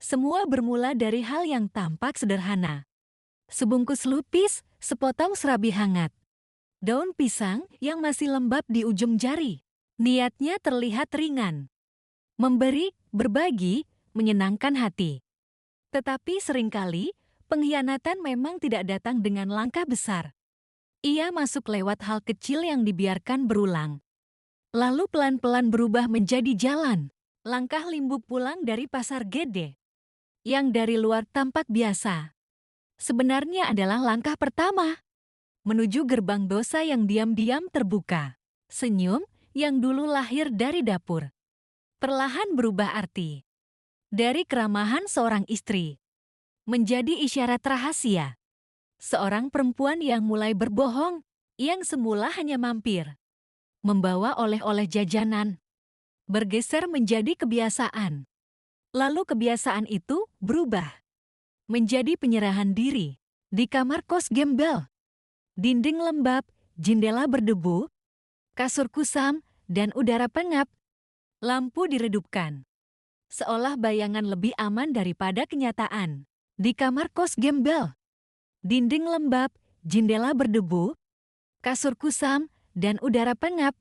Semua bermula dari hal yang tampak sederhana. Sebungkus lupis, sepotong serabi hangat, daun pisang yang masih lembab di ujung jari. Niatnya terlihat ringan. Memberi, berbagi, menyenangkan hati. Tetapi seringkali, pengkhianatan memang tidak datang dengan langkah besar. Ia masuk lewat hal kecil yang dibiarkan berulang. Lalu pelan-pelan berubah menjadi jalan. Langkah Limbuk pulang dari pasar Gede, yang dari luar tampak biasa, sebenarnya adalah langkah pertama menuju gerbang dosa yang diam-diam terbuka. Senyum yang dulu lahir dari dapur perlahan berubah arti. Dari keramahan seorang istri menjadi isyarat rahasia. Seorang perempuan yang mulai berbohong, yang semula hanya mampir, membawa oleh-oleh jajanan, bergeser menjadi kebiasaan. Lalu kebiasaan itu berubah menjadi penyerahan diri. Di kamar kos gembel, dinding lembab, jendela berdebu, kasur kusam, dan udara pengap, lampu diredupkan. Seolah bayangan lebih aman daripada kenyataan. Di kamar kos gembel, dinding lembab, jendela berdebu, kasur kusam, dan udara pengap,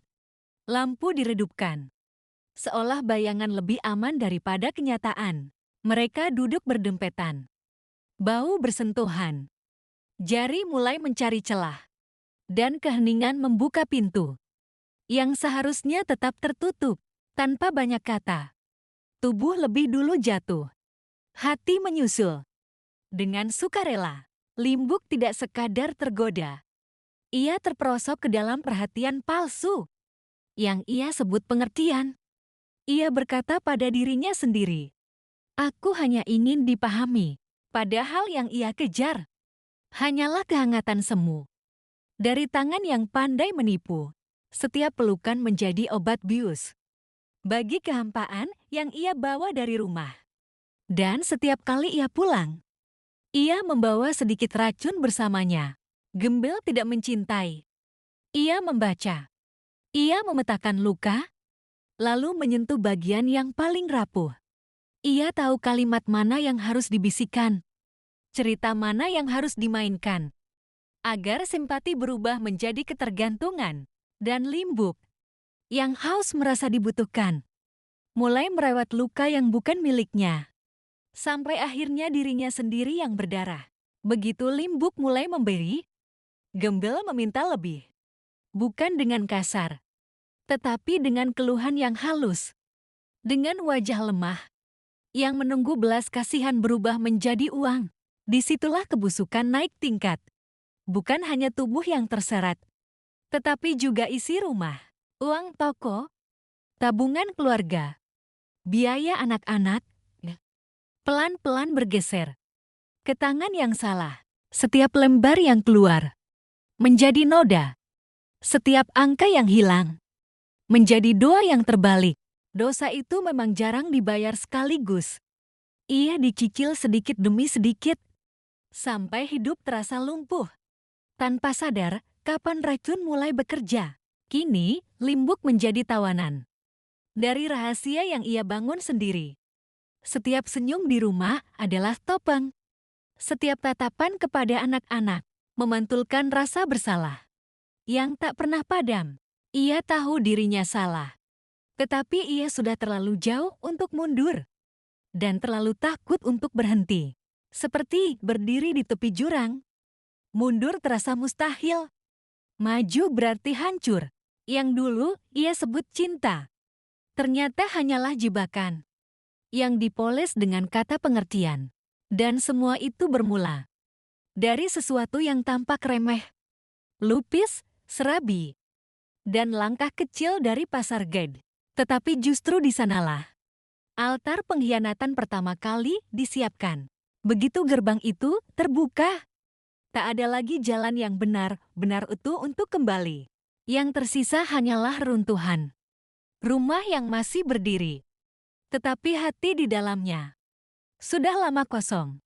lampu diredupkan. Seolah bayangan lebih aman daripada kenyataan. Mereka duduk berdempetan. Bau bersentuhan. Jari mulai mencari celah. Dan keheningan membuka pintu yang seharusnya tetap tertutup. Tanpa banyak kata, tubuh lebih dulu jatuh. Hati menyusul. Dengan sukarela, Limbuk tidak sekadar tergoda. Ia terperosok ke dalam perhatian palsu yang ia sebut pengertian. Ia berkata pada dirinya sendiri, "Aku hanya ingin dipahami." Padahal yang ia kejar hanyalah kehangatan semu. Dari tangan yang pandai menipu, setiap pelukan menjadi obat bius bagi kehampaan yang ia bawa dari rumah. Dan setiap kali ia pulang, ia membawa sedikit racun bersamanya. Gembel tidak mencintai. Ia membaca. Ia memetakan luka, lalu menyentuh bagian yang paling rapuh. Ia tahu kalimat mana yang harus dibisikkan, cerita mana yang harus dimainkan, agar simpati berubah menjadi ketergantungan. Dan Limbuk, yang haus merasa dibutuhkan, mulai merawat luka yang bukan miliknya. Sampai akhirnya dirinya sendiri yang berdarah. Begitu Limbuk mulai memberi, Gembel meminta lebih. Bukan dengan kasar, tetapi dengan keluhan yang halus. Dengan wajah lemah, yang menunggu belas kasihan berubah menjadi uang. Disitulah kebusukan naik tingkat. Bukan hanya tubuh yang terserat, tetapi juga isi rumah, uang toko, tabungan keluarga, biaya anak-anak, pelan-pelan bergeser ke tangan yang salah. Setiap lembar yang keluar menjadi noda. Setiap angka yang hilang menjadi doa yang terbalik. Dosa itu memang jarang dibayar sekaligus. Ia dicicil sedikit demi sedikit, sampai hidup terasa lumpuh. Tanpa sadar, kapan racun mulai bekerja. Kini, Limbuk menjadi tawanan dari rahasia yang ia bangun sendiri. Setiap senyum di rumah adalah topeng. Setiap tatapan kepada anak-anak memantulkan rasa bersalah yang tak pernah padam. Ia tahu dirinya salah, tetapi ia sudah terlalu jauh untuk mundur dan terlalu takut untuk berhenti. Seperti berdiri di tepi jurang. Mundur terasa mustahil. Maju berarti hancur. Yang dulu ia sebut cinta, ternyata hanyalah jebakan yang dipoles dengan kata pengertian. Dan semua itu bermula dari sesuatu yang tampak remeh. Lupis, serabi, dan langkah kecil dari pasar Gede. Tetapi justru di sanalah altar pengkhianatan pertama kali disiapkan. Begitu gerbang itu terbuka, tak ada lagi jalan yang benar-benar utuh untuk kembali. Yang tersisa hanyalah runtuhan. Rumah yang masih berdiri, tetapi hati di dalamnya sudah lama kosong.